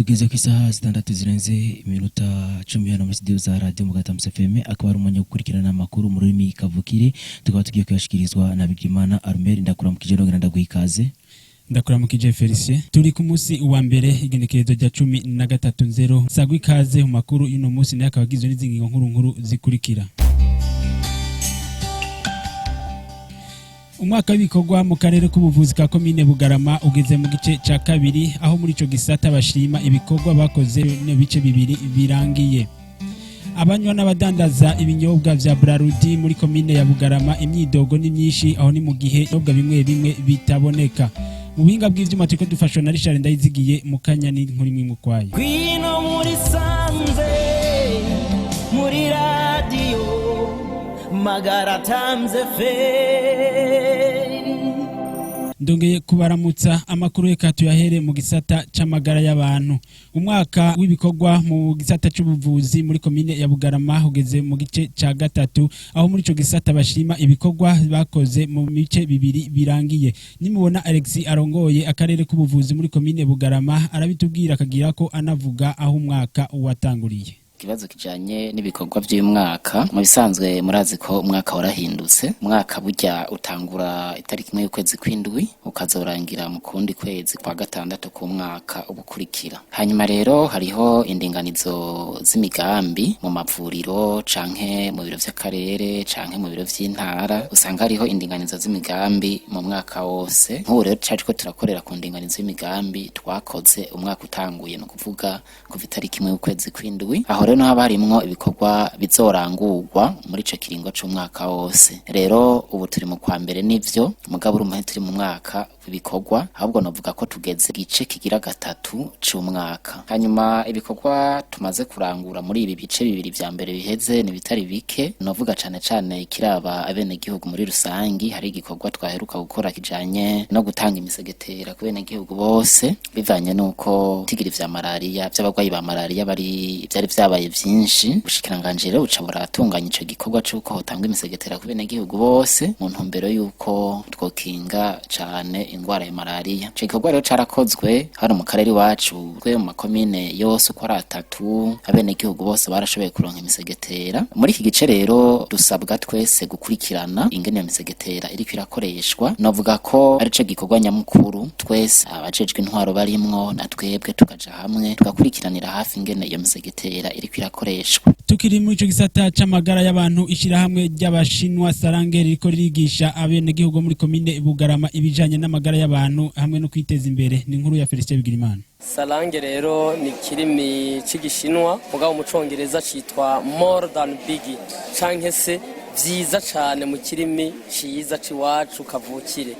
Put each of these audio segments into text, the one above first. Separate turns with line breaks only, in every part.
tugeze ku isaha 6 zirenze iminota 10 hano muri studio za Radio Magara Times FM akaba ari umwanya gukurikirana amakuru mu rurimi kavukire tukaba tugiye kuyashikirizwa na Bigimana Armel ndakuramukije nongera ndaguhikaze
ndakuramukije Felicien turi ku munsi wa mbere igenekerezo rya 13 sagwa ikaze mu makuru y'uno munsi naye akabagizwe n'izingingo nkuru zikurikira. Umwaka w'ibikorwa mu karere k'ubuvuzi ka komine Bugarama ugeze mu gice ca kabiri aho muri ico gisata bashima ibikorwa bakoze n'ibice bibiri birangiye. Abanywa n'abadandaza ibinyobwa vya Brarudi muri komine ya Bugarama imyidogo ni myinshi aho ni mu gihe ibinyobwa bimwe bitaboneka. Mu buhinga bw'ivyuma turiko dufashwa na Richard Ndayizigiye mu kanya n'inkuru imwe mukwaye.
Kwino muri sanze muri radio Magara Times FM.
Ndongeye kubaramutsa amakuru reka tuyahere mu gisata c'amagara y'abantu. Umwaka w'ibikorwa mu gisata c'ubuvuzi muri komine ya Bugarama ugeze mu gice ca gatatu aho muri ico gisata bashima ibikorwa bakoze mu mice bibiri birangiye. Nimubona Alexis arongoye akarere k'ubuvuzi muri komine Bugarama arabitubwira akagira ko anavuga aho umwaka watanguriye.
Kibazo kijanye n'ibikorwa by'umwaka mu bisanzwe murazi ko umwaka warahindutse umwaka burya utangura itariki imwe y'ukwezi kw'indwi ukazorangira mu kundi kwezi kwa gatandatu ku mwaka ubukurikira hanyuma rero hariho indinganizo z'imigambi mu mavuriro canke mu biro vy'akarere canke mu biro vy'intara usanga hariho indinganizo z'imigambi mu mwaka wose nk'ubu rero cyaje turakorera ku ndinganizo y'imigambi twakoze umwaka utanguye no kuvuga kuva itariki imwe y'ukwezi kw'indwi aho rero haba harimwo ibikorwa bizorangurwa muri ico kiringo c'umwaka wose rero ubu turi mu kwa mbere nivyo mugabo urumva turi mu mwaka w'ibikorwa ahubwo novuga ko tugeze gice kigira gatatu c'umwaka hanyuma ibikorwa tumaze kurangura muri ibi bice bibiri vya mbere biheze ni bitari bike novuga cane ikiraba abene gihugu muri rusangi hari igikorwa twaheruka gukora kijanye no gutanga imisegetera ku bene gihugu bose bivanye nuko tigira vya malaria by'abagwayi ba malaria byari vyabaye vyinshi ubushikiranganje rero buca buratunganya ico gikorwa c'uko hotanga imisegetera ku bene gihugu bose mu ntumbero yuko twokinga cane ingwara ya malaria. Ico gikorwa rero carakozwe hano mu karere wacu twe mu makomine yose uko ari 3 abene gihugu bose barashoboye kuronka imisegetera. Muri iki gice rero dusabwa twese gukurikirana ingene imisegetera iri kwirakoreshwa novuga ko ari ico gikorwa nyamukuru twese abajejwe intwaro barimwo na twebwe tukaja hamwe tugakurikiranira hafi ingene iyo misegetera iri kwirakoreshwa.
Tukiri muri ico gisata c'amagara y'abantu ishira hamwe ry'abashinwa Sarange riko rigisha abene gihugu muri komine Bugarama ibijanye n'amagara y'abantu hamwe no kwiteza imbere ni inkuru ya Felicien Bigirimana.
Sarange rero ni kirimi c'igishinwa mugabo mu congereza citwa more than big canke se vyiza cane mu kirimi ciza ciwacu kavukire.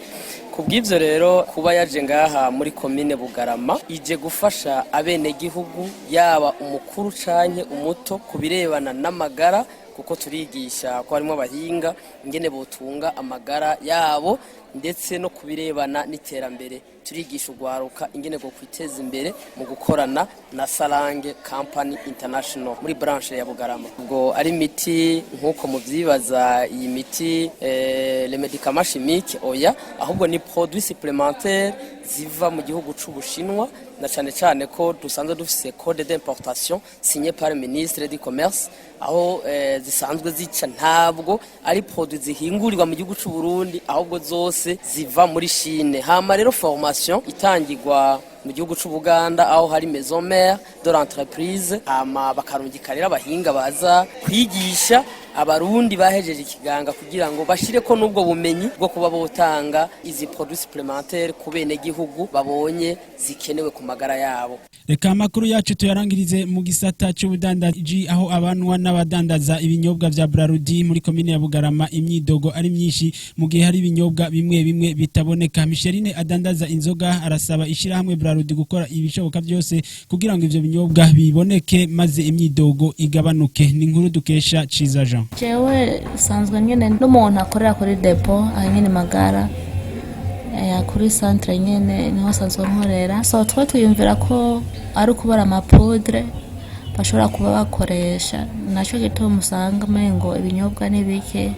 Kubw'ivyo rero kuba yaje ngaha muri komine Bugarama ije gufasha abene gihugu yaba umukuru canke umuto kubirebana n'amagara kuko turigisha ko harimo abahinga ingene botunga amagara yabo ndetse no kubirebana n'iterambere turigisha ugwaruka ingene go kwiteza imbere mu gukorana na Sarange Company International muri branche ya Bugarama ubwo ari miti nkuko muvyibaza iyi miti les médicaments chimiques oya ahubwo ni produits supplémentaires ziva mu gihugu c'Ubushinwa na cane ko dusanzwe dufise code d'importation signé par le ministre du commerce aho zisanzwe zica ntabwo ari produits zihingurirwa mu gihugu c'u Burundi ahubwo zose ziva muri Chine hama rero formation itangirwa mu gihugu c'u Buganda aho hari maison mère de l'entreprise hama bakarungika rero abahinga baza kwigisha abarundi bahejeje ikiganga kugira ngo bashire ko nubwo bumenyi bwo kuba botanga izi produits supplémentaires ku bene gihugu babonye zikenewe ku magara yabo.
Reka amakuru yacu tuyarangirize mu gisata c'ubudandaji aho abanwa n'abadandaza ibinyobwa vya Brarudi muri komine ya Bugarama imyidogo ari myinshi mu gihe hari ibinyobwa bimwe bitaboneka. Micheline adandaza inzoga arasaba ishira hamwe Brarudi gukora ibishoboka byose kugira ngo ivyo binyobwa biboneke maze imyidogo igabanuke. Ni inkuru dukesha Ciza Jean.
Jewe sanzwe nyene n'umuntu akorera kuri depo ahanyene Magara kuri centre nyene niho sanzwe nkorera so twa tuyumvira ko ari kubara amapodre bashobora kuba bakoresha naco gituma musanga mengo ibinyobwa nibike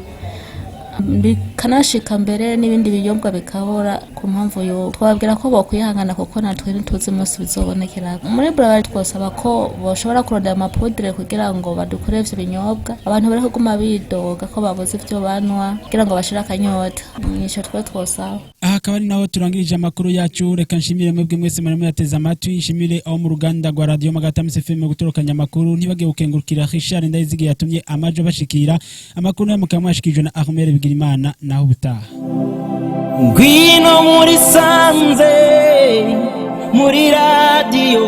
kanashika mbere n'ibindi binyobwa bikabura ku mpamvu yo twababwira ko bokwihangana kuko natwe ntituzi umunsi bizobonekera. Muri Brava twosaba ko boshobora kurondera amapudre kugira ngo badukore ivyo binyobwa, abantu bari kuguma bidoga ko babuze ivyo banwa kugira ngo bashire akanyota. Nisho twosaba.
Aha akaba ari naho turangirije amakuru yacu. Reka nshimire mwebwe mwese muri yateze amatwi, nshimire aho mu ruganda rwa Radio Magara Times FM gutorokanya amakuru. Ntibage gukengurukira Richard Ndayizigi yatumye amajo bashikira amakuru yamukamwashikijwe na Ahmed Bigirimana. Naho butaha
ngwino muri sanze muri radio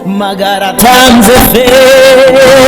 Magara Times FM.